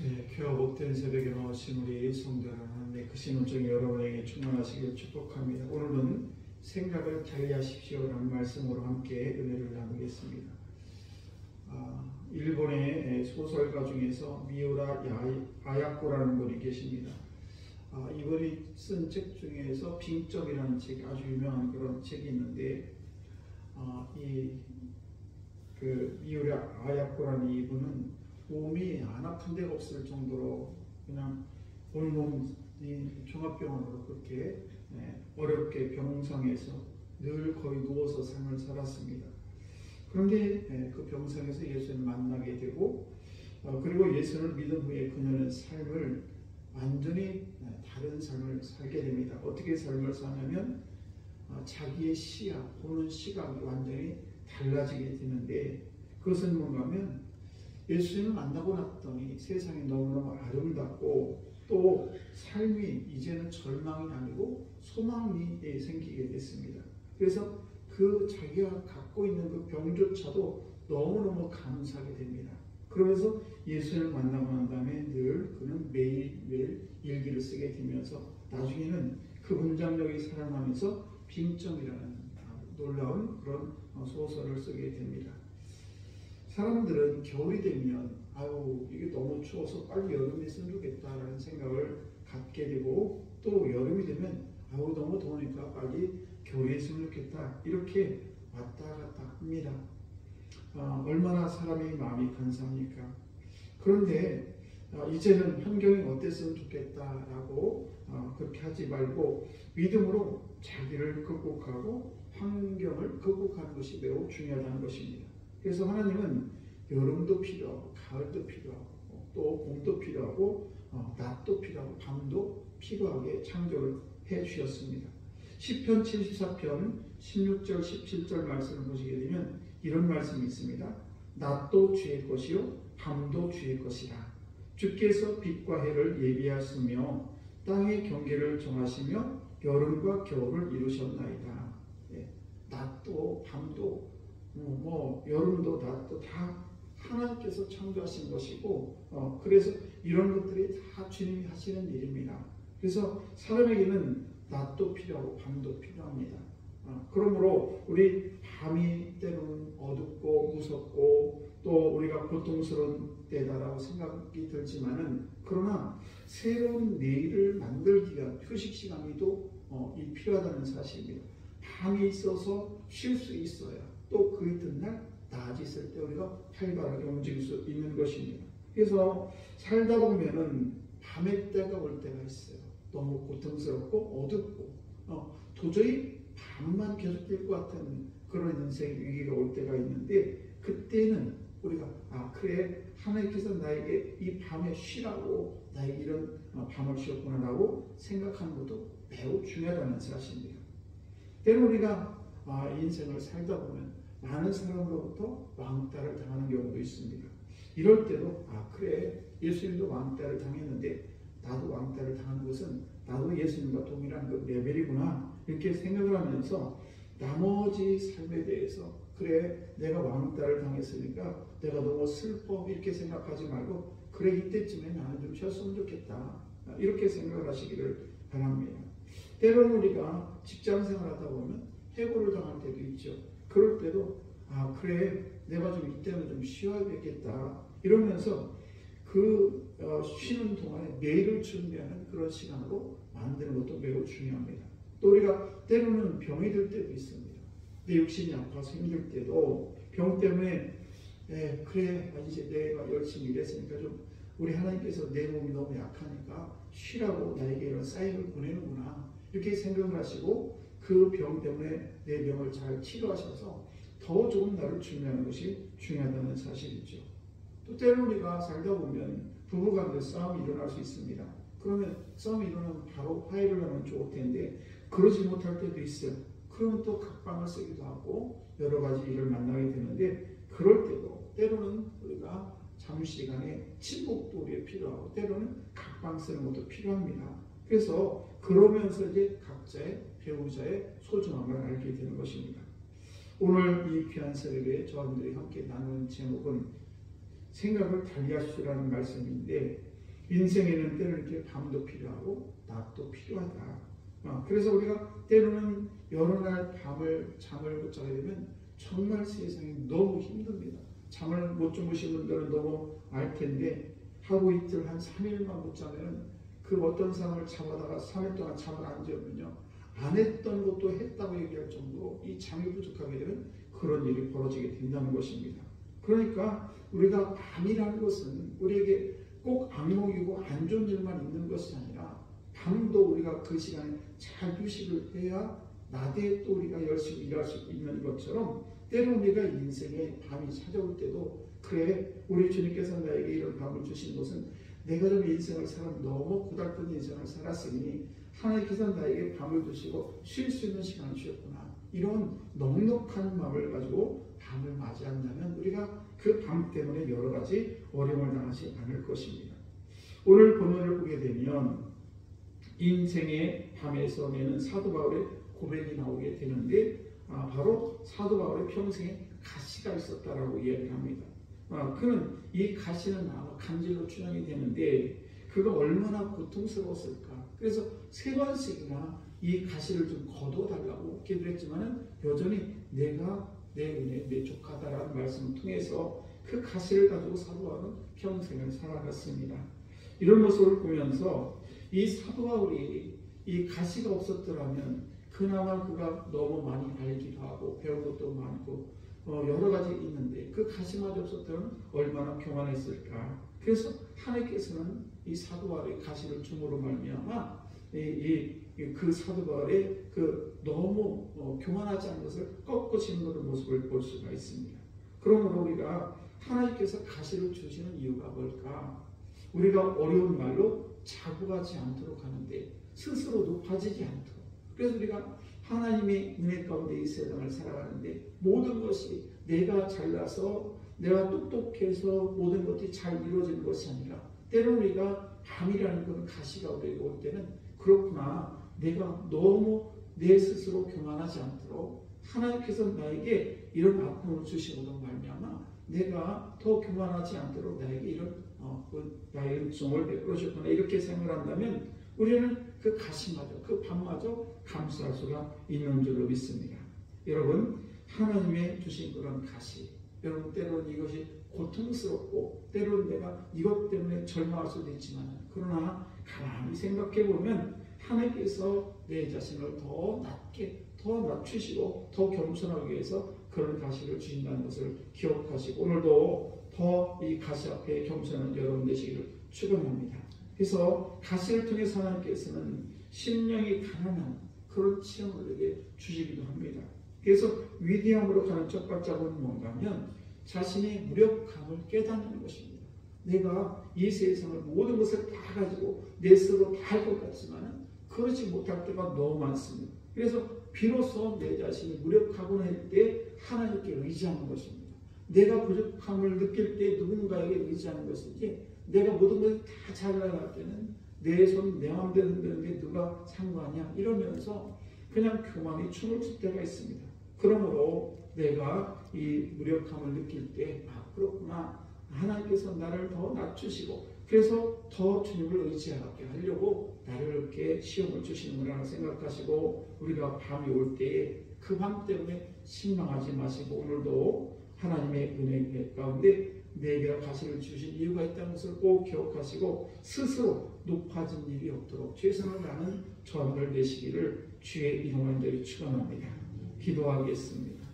네, 귀하 복된 새벽에 나오신 우리 성도 하나님의 크신 은총이 여러분에게 충만하시길 축복합니다. 오늘은 생각을 달리하십시오라는 말씀으로 함께 은혜를 나누겠습니다. 일본의 소설가 중에서 미우라 아야코라는 분이 계십니다. 이분이 쓴 책 중에서 빙점이라는 책이 아주 유명한 그런 책이 있는데, 미우라 아야코라는 이분은 몸이 안 아픈 데가 없을 정도로 그냥 온몸이 종합병원으로 그렇게 어렵게 병상에서 늘 거의 누워서 삶을 살았습니다. 그런데 그 병상에서 예수를 만나게 되고, 그리고 예수를 믿은 후에 그녀는 삶을 완전히 다른 삶을 살게 됩니다. 어떻게 삶을 사냐면 자기의 시야, 보는 시각이 완전히 달라지게 되는데, 그것은 뭔가 하면 예수님을 만나고 났더니 세상이 너무너무 아름답고 또 삶이 이제는 절망이 아니고 소망이 생기게 됐습니다. 그래서 그 자기가 갖고 있는 그 병조차도 너무너무 감사하게 됩니다. 그러면서 예수님을 만나고 난 다음에 늘 그는 매일매일 일기를 쓰게 되면서 나중에는 그 문장력이 살아나면서 빙점이라는 놀라운 그런 소설을 쓰게 됩니다. 사람들은 겨울이 되면 이게 너무 추워서 빨리 여름이 있으면 좋겠다라는 생각을 갖게 되고, 또 여름이 되면 너무 더우니까 빨리 겨울이 있으면 좋겠다, 이렇게 왔다 갔다 합니다. 얼마나 사람의 마음이 간사합니까? 그런데 이제는 환경이 어땠으면 좋겠다라고 그렇게 하지 말고 믿음으로 자기를 극복하고 환경을 극복하는 것이 매우 중요하다는 것입니다. 그래서 하나님은 여름도 필요하고 가을도 필요하고 또 봄도 필요하고 낮도 필요하고 밤도 필요하게 창조를 해 주셨습니다. 시편 74편 16절 17절 말씀을 보시게 되면 이런 말씀이 있습니다. 낮도 주의 것이요 밤도 주의 것이라. 주께서 빛과 해를 예비하시며 땅의 경계를 정하시며 여름과 겨울을 이루셨나이다. 낮도 밤도 여름도 낮도 다 하나님께서 창조하신 것이고, 그래서 이런 것들이 다 주님이 하시는 일입니다. 그래서 사람에게는 낮도 필요하고 밤도 필요합니다. 그러므로 우리 밤이 때로는 어둡고 무섭고 또 우리가 고통스러운 때다라고 생각이 들지만은, 그러나 새로운 내일을 만들기 위한 휴식 시간이도 필요하다는 사실입니다. 밤이 있어서 쉴 수 있어야 또 그 이튿날 낮이 있을 때 우리가 활발하게 움직일 수 있는 것입니다. 그래서 살다 보면은 밤의 때가 올 때가 있어요. 너무 고통스럽고 어둡고 도저히 밤만 계속될 것 같은 그런 인생 위기가 올 때가 있는데, 그때는 우리가 그래, 하나님께서 나에게 이 밤에 쉬라고 나에게 이런 밤을 주셨구나라고 생각하는 것도 매우 중요하다는 사실입니다. 때로 우리가 인생을 살다 보면 많은 사람으로부터 왕따를 당하는 경우도 있습니다. 이럴 때도 그래, 예수님도 왕따를 당했는데 나도 왕따를 당하는 것은 나도 예수님과 동일한 그 레벨이구나, 이렇게 생각을 하면서 나머지 삶에 대해서 그래, 내가 왕따를 당했으니까 내가 너무 슬퍼, 이렇게 생각하지 말고 그래, 이때쯤에 나는 좀 쉬었으면 좋겠다, 이렇게 생각을 하시기를 바랍니다. 때로는 우리가 직장 생활하다 보면 해고를 당할 때도 있죠. 그럴 때도 그래, 내가 좀 이때는 좀 쉬어야 되겠다, 이러면서 그 쉬는 동안에 내일을 준비하는 그런 시간으로 만드는 것도 매우 중요합니다. 또 우리가 때로는 병이 들 때도 있습니다. 내 육신이 아파서 힘들 때도 병 때문에 그래, 이제 내가 열심히 일했으니까 좀 우리 하나님께서 내 몸이 너무 약하니까 쉬라고 나에게 이런 사인을 보내는구나, 이렇게 생각을 하시고 그 병 때문에 내 병을 잘 치료하셔서 더 좋은 날을 준비하는 것이 중요하다는 사실이죠. 또 때로는 우리가 살다 보면 부부간에 싸움이 일어날 수 있습니다. 그러면 싸움이 일어나면 바로 화해를 하면 좋을 텐데 그러지 못할 때도 있어요. 그러면 또 각방을 쓰기도 하고 여러 가지 일을 만나게 되는데, 그럴 때도 때로는 우리가 잠시간의 침묵도 우리에 필요하고 때로는 각방 쓰는 것도 필요합니다. 그래서 그러면서 이제 각자의 배우자의 소중함을 알게 되는 것입니다. 오늘 이 귀한 새벽에 저분들이 함께 나누는 제목은 생각을 달리하시라는 말씀인데, 인생에는 때로는 이렇게 밤도 필요하고 낮도 필요하다. 그래서 우리가 때로는 여러 날 밤을 잠을 못 자게 되면 정말 세상이 너무 힘듭니다. 잠을 못 주무신 분들은 너무 알 텐데 하루 이틀 한 3일만 못 자면 그 어떤 사람을 잡아다가 3일 동안 잠을 안 재우면요, 안 했던 것도 했다고 얘기할 정도로 이 잠이 부족하게 되면 그런 일이 벌어지게 된다는 것입니다. 그러니까 우리가 밤이라는 것은 우리에게 꼭 악몽이고 안 좋은 일만 있는 것이 아니라 밤도 우리가 그 시간에 잘 휴식을 해야 낮에 또 우리가 열심히 일할 수 있는 것처럼 때로 우리가 인생에 밤이 찾아올 때도 그래, 우리 주님께서 나에게 이런 밤을 주신 것은 내가 좀 인생을 너무 고달픈 인생을 살았으니 하나님께서 나에게 밤을 주시고 쉴 수 있는 시간을 주셨구나. 이런 넉넉한 마음을 가지고 밤을 맞이한다면 우리가 그 밤 때문에 여러 가지 어려움을 당하지 않을 것입니다. 오늘 본문을 보게 되면 인생의 밤에서 내는 사도 바울의 고백이 나오게 되는데 바로 사도 바울의 평생에 가시가 있었다라고 이야기를 합니다. 그는 이 가시는 아마 간질로 추정이 되는데 그가 얼마나 고통스러웠을까. 그래서 3번씩이나 이 가시를 좀 거둬달라고 기도했지만 여전히 내가 내 은혜에 매족하다라는 말씀을 통해서 그 가시를 가지고 사도 바울은 평생을 살아갔습니다. 이런 모습을 보면서 이 사도 바울이 이 가시가 없었더라면 그나마 그가 너무 많이 알기도 하고 배운 것도 많고 여러 가지 있는데 그 가시마저 없었더라면 얼마나 교만했을까. 그래서 하나님께서는 이 사도 바울의 가시를 줌으로 말미암아 그 사도 바울의 그 너무 교만하지 않은 것을 꺾으시는 모습을 볼 수가 있습니다. 그러므로 우리가 하나님께서 가시를 주시는 이유가 뭘까? 우리가 어려운 말로 자고하지 않도록 하는데 스스로 높아지지 않도록. 그래서 우리가 하나님의 은혜 가운데 이 세상을 살아가는데 모든 것이 내가 잘나서 내가 똑똑해서 모든 것이 잘 이루어지는 것이 아니라 때로는 우리가 밤이라는 건 가시가 우리에게 올 때는 그렇구나. 내가 너무 내 스스로 교만하지 않도록 하나님께서 나에게 이런 아픔을 주시고도 말미암아 내가 더 교만하지 않도록 나에게 이런 나의 은총을 베풀어 주셨구나. 이렇게 생각한다면 우리는 그 가시마저 그 밤마저 감사할 수가 있는 줄로 믿습니다. 여러분, 하나님의 주신 그런 가시, 여러분 때로는 이것이 고통스럽고 때로는 내가 이것 때문에 절망할 수도 있지만 그러나 가만히 생각해 보면 하나님께서 내 자신을 더 낮게 더 낮추시고 더 겸손하기 위해서 그런 가시를 주신다는 것을 기억하시고 오늘도 더 이 가시 앞에 겸손한 여러분 되시기를 축원합니다. 그래서 가시를 통해서 하나님께서는 심령이 가난한 그런 체험을 우리에게 주시기도 합니다. 그래서 위대함으로 가는 첫 발자국은 뭔가 하면 자신의 무력함을 깨닫는 것입니다. 내가 이 세상을 모든 것을 다 가지고 내 스스로 다 할 것 같지만 그러지 못할 때가 너무 많습니다. 그래서 비로소 내 자신이 무력하고나 할 때 하나님께 의지하는 것입니다. 내가 부족함을 느낄 때 누군가에게 의지하는 것이지 내가 모든 것을 다 잘 나갈 때는 내 손, 내 마음대로 흔드는데 누가 상관이야 이러면서 그냥 교만이 춤을 출 때가 있습니다. 그러므로 내가 이 무력함을 느낄 때 그렇구나. 하나님께서 나를 더 낮추시고 그래서 더 주님을 의지하게 하려고 나를 이렇게 시험을 주시는구나 생각하시고 우리가 밤이 올 때에 그 밤 때문에 실망하지 마시고 오늘도 하나님의 은혜 가운데 내게 가시를 주신 이유가 있다는 것을 꼭 기억하시고 스스로 높아진 일이 없도록 최선을 다하는 저들 되시기를 주의 이름으로 축원합니다. 기도하겠습니다.